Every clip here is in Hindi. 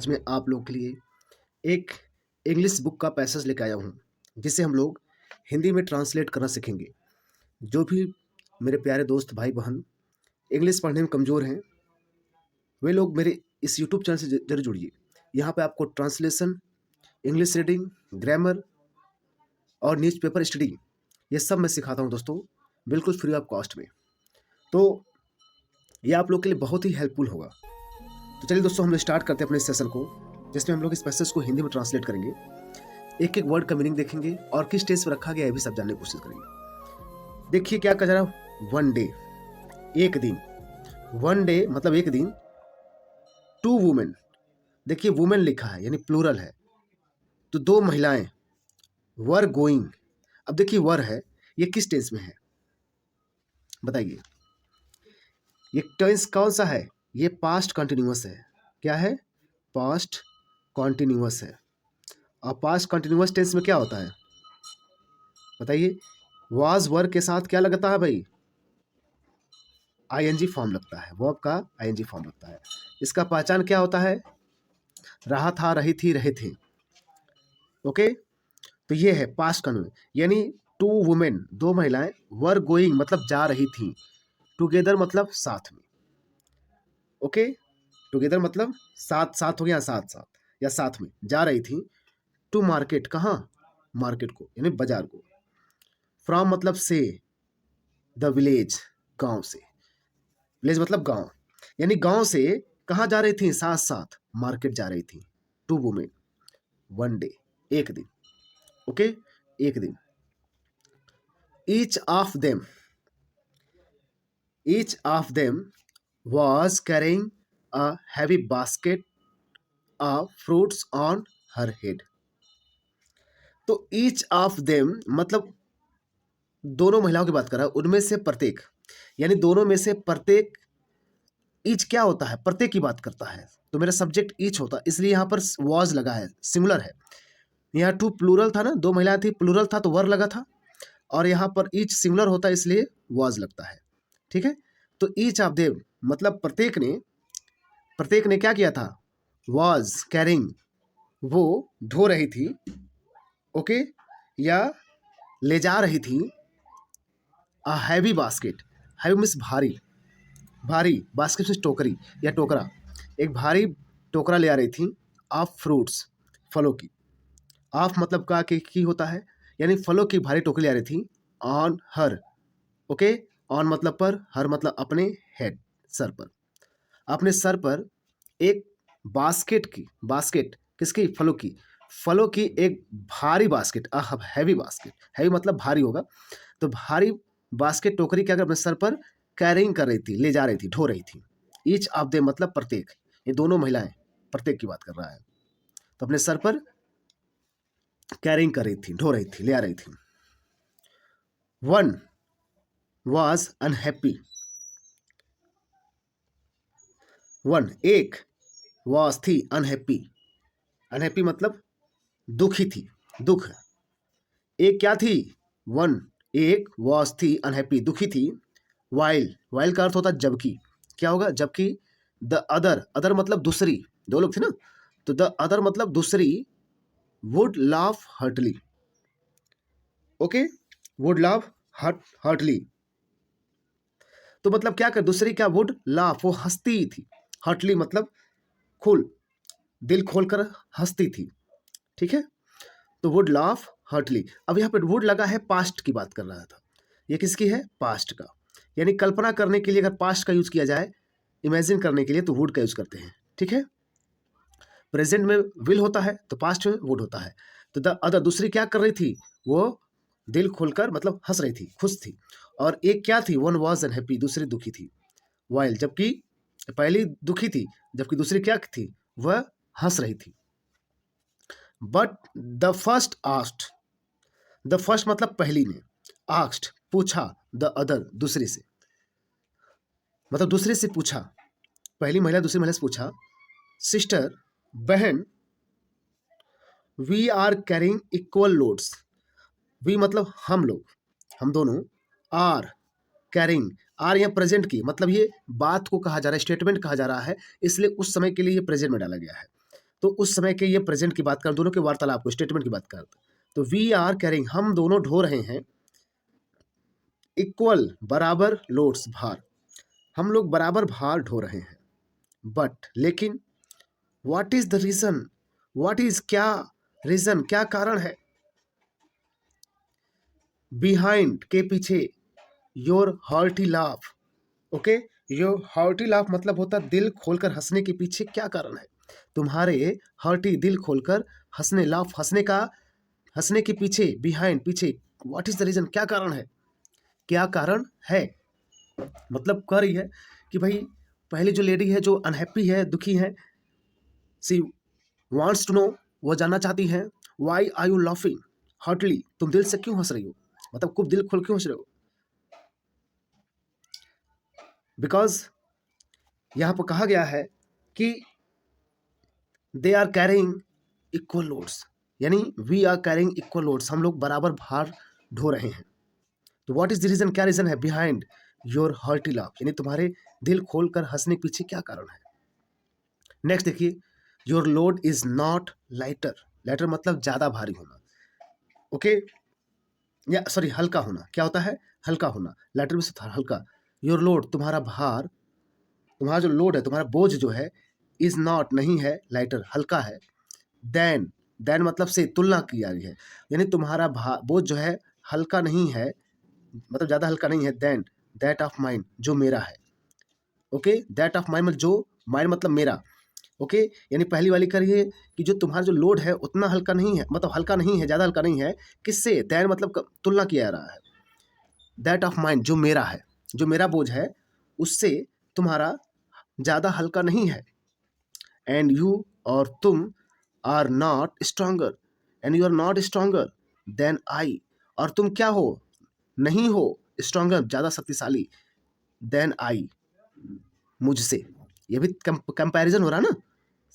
आज मैं आप लोगों के लिए एक इंग्लिश बुक का पैसेज लेकर आया हूँ, जिसे हम लोग हिंदी में ट्रांसलेट करना सीखेंगे। जो भी मेरे प्यारे दोस्त भाई बहन इंग्लिश पढ़ने में कमज़ोर हैं, वे लोग मेरे इस यूट्यूब चैनल से जरूर जुड़िए। यहाँ पे आपको ट्रांसलेशन, इंग्लिश रीडिंग, ग्रामर और न्यूज़पेपर स्टडी ये सब मैं सिखाता हूँ दोस्तों, बिल्कुल फ्री ऑफ कॉस्ट में। तो ये आप लोग के लिए बहुत ही हेल्पफुल होगा। तो चलिए दोस्तों, हम लोग स्टार्ट करते हैं अपने सेशन को, जिसमें हम लोग इस पैसेज को हिंदी में ट्रांसलेट करेंगे, एक एक वर्ड का मीनिंग देखेंगे और किस टेंस पर रखा गया है भी सब जानने की कोशिश करेंगे। देखिए क्या कह रहा है, वन डे, एक दिन। वन डे मतलब एक दिन। टू वुमेन, देखिए वुमेन लिखा है यानी प्लूरल है, तो दो महिलाएं। वर गोइंग, अब देखिए वर है, ये किस टेंस में है बताइए। ये टेंस कौन सा है? ये पास्ट कंटिन्यूअस है। क्या है? पास्ट कंटिन्यूअस है। और पास्ट कंटिन्यूअस टेंस में क्या होता है बताइए? वाज वर के साथ क्या लगता है भाई? आईएनजी फॉर्म लगता है, वर्ब का आईएनजी फॉर्म लगता है। इसका पहचान क्या होता है? रहा था, रही थी, रहे थे। ओके, तो ये है पास्ट कंटिन्यूअस, यानी टू वुमेन, दो महिलाएं, वर गोइंग मतलब जा रही थी, टुगेदर मतलब साथ में। ओके, टुगेदर मतलब साथ साथ हो गया, साथ साथ या साथ में जा रही थी। टू मार्केट, कहाँ? मार्केट को यानी बाजार को। फ्रॉम मतलब से, द विलेज गांव से। विलेज मतलब गांव, यानी गांव से कहाँ जा रही थी? साथ साथ मार्केट जा रही थी। टू वुमेन, वन डे, एक दिन। ओके, एक दिन। Each of them was carrying a heavy basket of fruits on her head. तो each of them मतलब दोनों महिलाओं की बात कर रहा है, उनमें से प्रत्येक, यानी दोनों में से प्रत्येक। ईच क्या होता है? प्रत्येक की बात करता है, तो मेरा सब्जेक्ट ईच होता है, इसलिए यहाँ पर was लगा है, सिंगुलर है। यहाँ टू प्लूरल था ना, दो महिलाएं थी, प्लूरल था तो वर लगा था, और यहाँ पर ईच सिंगुलर होता है इसलिए was लगता है। ठीक है, तो ईच ऑफ देम मतलब प्रत्येक ने क्या किया था? वॉज कैरिंग, वो ढो रही थी, ओके, या ले जा रही थी। A heavy basket, heavy means भारी, भारी, बास्केट मीन्स टोकरी या टोकरा, एक भारी टोकरा ले आ रही थी। ऑफ फ्रूट्स, फलों की। ऑफ मतलब का की होता है, यानी फलों की भारी टोकरी ले आ रही थी। ऑन हर, ओके, ऑन मतलब पर, हर मतलब अपने, हेड सर पर, अपने सर पर एक बास्केट की, बास्केट किसकी? फलों की, फलों की एक भारी बास्केट, हैवी बास्केट, हैवी मतलब भारी होगा, तो भारी बास्केट टोकरी क्या कर अपने सर पर कैरिंग कर रही थी, ले जा रही थी, ढो रही थी। ईच ऑफ देम मतलब प्रत्येक, ये दोनों महिलाएं, प्रत्येक की बात कर रहा है, तो अपने सर पर कैरिंग कर रही थी, ढो रही थी, ले आ रही थी। वन वॉज अनहैप्पी, वन एक, वॉज थी, अनहैप्पी, अनहैप्पी मतलब दुखी थी, दुख। एक क्या थी? वन, एक, वॉज थी, अनहैप्पी दुखी थी। वाइल, वाइल का अर्थ होता है जबकि, क्या होगा? जबकि। द अदर, अदर मतलब दूसरी, दो लोग थे ना, तो द अदर मतलब दूसरी। Would laugh heartily, okay, would laugh heartily, तो मतलब क्या कर, दूसरी क्या? वुड लाफ, वो हंसती थी, हर्टली मतलब खुल, दिल खोलकर हंसती थी। ठीक है, तो वुड लाफ हर्टली। अब यहाँ पे वुड लगा है, पास्ट की बात कर रहा था, ये किसकी है? पास्ट का, यानी कल्पना करने के लिए अगर पास्ट का यूज किया जाए, इमेजिन करने के लिए, तो वुड का यूज करते हैं। ठीक है, प्रेजेंट में विल होता है तो पास्ट में वुड होता है। तो द अदर, दूसरी क्या कर रही थी? वो दिल खोलकर मतलब हंस रही थी, खुश थी। और एक क्या थी? वन वॉज अनहैप्पी, दूसरी दुखी थी। वाइल, जबकि पहली दुखी थी, जबकि दूसरी क्या थी? वह हंस रही थी। But the first asked, the first मतलब पहली ने, आस्ट पूछा, द अदर दूसरे से, मतलब दूसरे से पूछा, पहली महिला दूसरी महिला से पूछा, सिस्टर बहन, we are carrying equal loads, we मतलब हम लोग, हम दोनों, आर कैरिंग, आर यहाँ प्रेजेंट की, मतलब ये बात को कहा जा रहा है, स्टेटमेंट कहा जा रहा है, इसलिए उस समय के लिए ये प्रेजेंट में डाला गया है। तो उस समय के ये प्रेजेंट की बात कर, दोनों के वार्तालाप को, स्टेटमेंट की बात कर। तो वी आर कैरिंग, हम दोनों ढो रहे हैं, इक्वल बराबर लोड्स भार, हम लोग बराबर भार ढो रहे हैं। बट लेकिन what is the reason, what is क्या रीजन, क्या कारण है, बिहाइंड के पीछे, your hearty laugh. Okay, your hearty laugh मतलब होता दिल खोलकर हंसने के पीछे क्या कारण है, तुम्हारे हार्टी दिल खोलकर हंसने, लाफ हंसने का, हंसने के पीछे, बिहाइंड पीछे, व्हाट इज द रीजन क्या कारण है, क्या कारण है, मतलब कह रही है कि भाई पहली जो लेडी है जो अनहैप्पी है, दुखी है, सी वांट्स टू नो, वो जानना चाहती हैं, why are you laughing heartily, तुम दिल से क्यों हंस रही हो, मतलब खूब दिल खोल क्यों हंस रहे हो। बिकॉज यहां पर कहा गया है कि they are carrying equal loads, यानी we are carrying equal loads, हम लोग बराबर भार ढो रहे हैं। तो व्हाट इज द रीजन, क्या रीजन है, बिहाइंड योर हार्टी लाफ, यानी तुम्हारे दिल खोलकर हंसने के पीछे क्या कारण है। नेक्स्ट देखिए, your load is not lighter, lighter मतलब ज्यादा भारी होना, ओके, या सॉरी हल्का होना, क्या होता है, हल्का होना, लाइटर में से हल्का। योर लोड तुम्हारा भार, तुम्हारा जो लोड है, तुम्हारा बोझ जो है, इज नॉट नहीं है, लाइटर हल्का है, देन, देन मतलब से तुलना की जा रही है, यानी तुम्हारा बोझ जो है हल्का नहीं है, मतलब ज्यादा हल्का नहीं है, देन दैट ऑफ माइंड जो मेरा है, ओके, दैट ऑफ माइंड मतलब जो, माइंड मतलब मेरा, ओके, यानी पहली वाली करिए कि जो तुम्हारा जो लोड है उतना हल्का नहीं है, मतलब हल्का नहीं है, ज्यादा हल्का नहीं है, किससे, दैन मतलब तुलना किया जा रहा है, दैट ऑफ माइंड जो मेरा है, जो मेरा बोझ है उससे तुम्हारा ज्यादा हल्का नहीं है, एंड यू और तुम are not stronger, and you are not stronger than I, और तुम क्या हो, नहीं हो स्ट्रांगर ज्यादा शक्तिशाली, देन आई मुझसे, ये भी कंपैरिजन हो रहा है ना,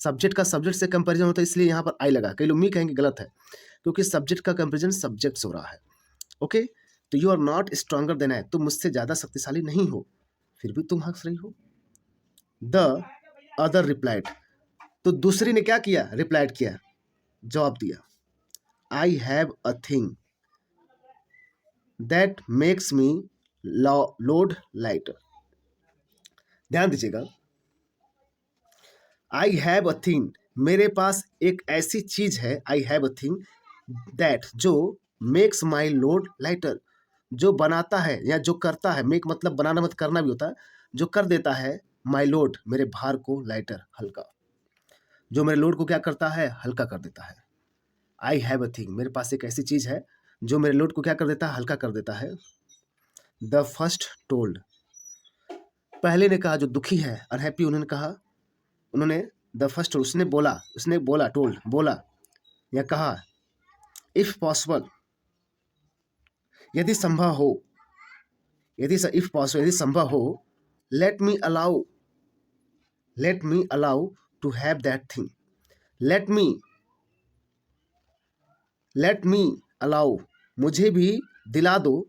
सब्जेक्ट का सब्जेक्ट से कंपैरिजन होता है, इसलिए यहाँ पर आई लगा, कई लोग मी कहेंगे गलत है, क्योंकि सब्जेक्ट का कंपैरिजन सब्जेक्ट से हो रहा है, ओके। तो you are not stronger than I, तुम मुझसे ज्यादा शक्तिशाली नहीं हो, फिर भी तुम हंस रही हो। द अदर रिप्लाइड, तो दूसरी ने क्या किया, रिप्लाइड किया, जवाब दिया, I have a thing that makes me load lighter. ध्यान दीजिएगा, आई हैव अ थिंग, मेरे पास एक ऐसी चीज है, I have a thing that जो मेक्स माई लोड लाइटर, जो बनाता है या जो करता है, मेक मतलब बनाना मत करना भी होता है, जो कर देता है माई लोड मेरे भार को लाइटर हल्का, जो मेरे लोड को क्या करता है, हल्का कर देता है। आई हैव अ थिंग, मेरे पास एक ऐसी चीज है जो मेरे लोड को क्या कर देता है, हल्का कर देता है। द फर्स्ट टोल्ड, पहले ने कहा, जो दुखी है अनहैप्पी, उन्होंने कहा, उन्होंने द फर्स्ट, उसने बोला टोल्ड बोला या कहा, इफ पॉसिबल यदि संभव हो, इफ पॉसिबल यदि संभव हो, let me allow, let me allow to have that thing, let me, let me allow मुझे भी दिला दो,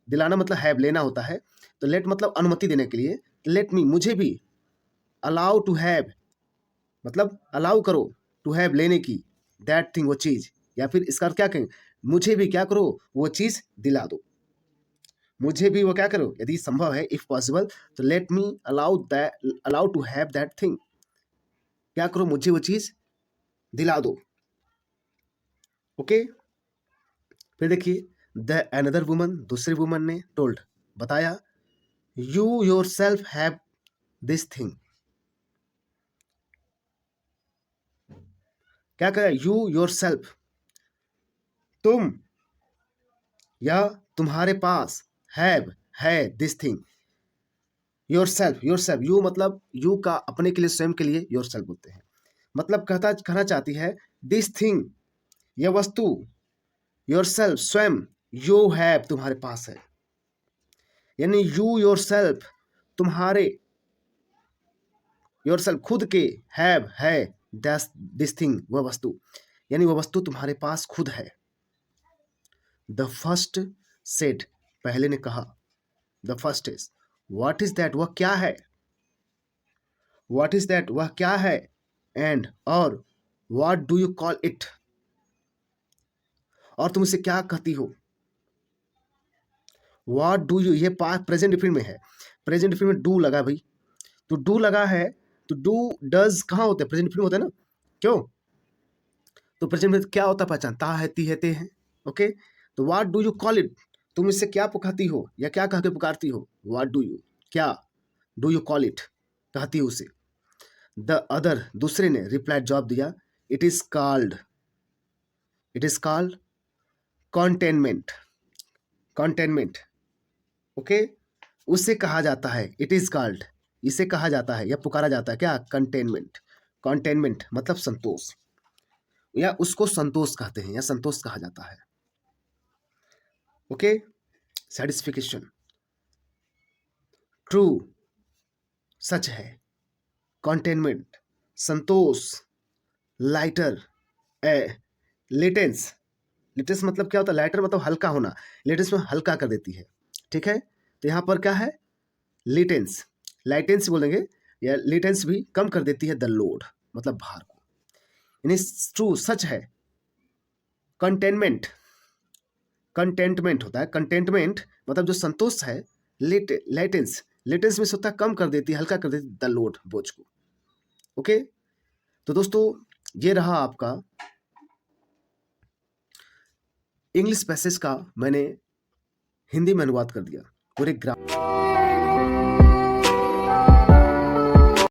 दिलाना मतलब हैव लेना होता है, तो लेट मतलब अनुमति देने के लिए, लेट मी मुझे भी, अलाउ टू हैव मतलब अलाउ करो, टू हैव लेने की, दैट थिंग वो चीज, या फिर इसका अर्थ क्या कहें, मुझे भी क्या करो, वो चीज दिला दो, मुझे भी वो क्या करो, यदि संभव है, इफ पॉसिबल, तो let me allow that, allow to have that thing, क्या करो, मुझे वो चीज दिला दो, ओके। फिर देखिए, द अनदर वुमन, दूसरी वुमन ने टोल्ड बताया, you your self have this thing, क्या कहा, यू योर सेल्फ तुम या तुम्हारे पास, हैव है this thing, your self, you मतलब यू का अपने के लिए, स्वयं के लिए योर सेल्फ बोलते हैं, मतलब कहना चाहती है, दिस थिंग यह वस्तु, योर सेल्फ स्वयं, यू हैव तुम्हारे पास है, यानी यू योर सेल्फ तुम्हारे, योर सेल्फ खुद के, हैव है, दिस थिंग वह वस्तु, यानी वह वस्तु तुम्हारे पास खुद है। द फर्स्ट सेड, पहले ने कहा, the first is, what is that वह क्या है, व्हाट इज दैट वह क्या है, एंड और what do you call it, और तुम इसे क्या कहती हो। व्हाट डू यू, ये पास्ट प्रेजेंट डिफिन में है, प्रेजेंट डिफिन में डू लगा है भाई, तो डू लगा है, तो डू डज कहाँ होते हैं, प्रेजेंट डिफिन होता है ना, क्यों, तो प्रेजेंट में क्या होता है पहचान, ता है, ती है, ते है, ओके। तो what do you call it, तुम इससे क्या पुकारती हो या क्या कह के पुकारती हो, व्हाट डू यू, क्या, डू यू कॉल इट, कहती हो उसे। द अदर, दूसरे ने रिप्लाई जवाब दिया, it is called containment, containment, okay, उससे कहा जाता है, इट इज कॉल्ड, इसे कहा जाता है या पुकारा जाता है क्या, कंटेनमेंट, कंटेनमेंट मतलब संतोष, या उसको संतोष कहते हैं या संतोष कहा जाता है, ओके। सेटिस्फिकेशन, ट्रू, सच है, कंटेनमेंट, संतोष, लाइटर, ए, लेटेंस, लेटेंस मतलब क्या होता है, लाइटर मतलब हल्का होना, लेटेंस में हल्का कर देती है, ठीक है। तो यहाँ पर क्या है, लेटेंस, लाइटेंस बोलेंगे, या लेटेंस भी कम कर देती है द लोड, मतलब भार को, यानी ट्रू, सच है। कंटेनमेंट, कंटेंटमेंट होता है, कंटेंटमेंट मतलब जो संतोष है, लेटेंस, लेटेंस में होता है कम कर देती है, हल्का कर देती है द लोड, बोझ को, ओके। तो दोस्तों ये रहा आपका इंग्लिश पैसेज का, मैंने हिंदी में अनुवाद कर दिया पूरे ग्राम।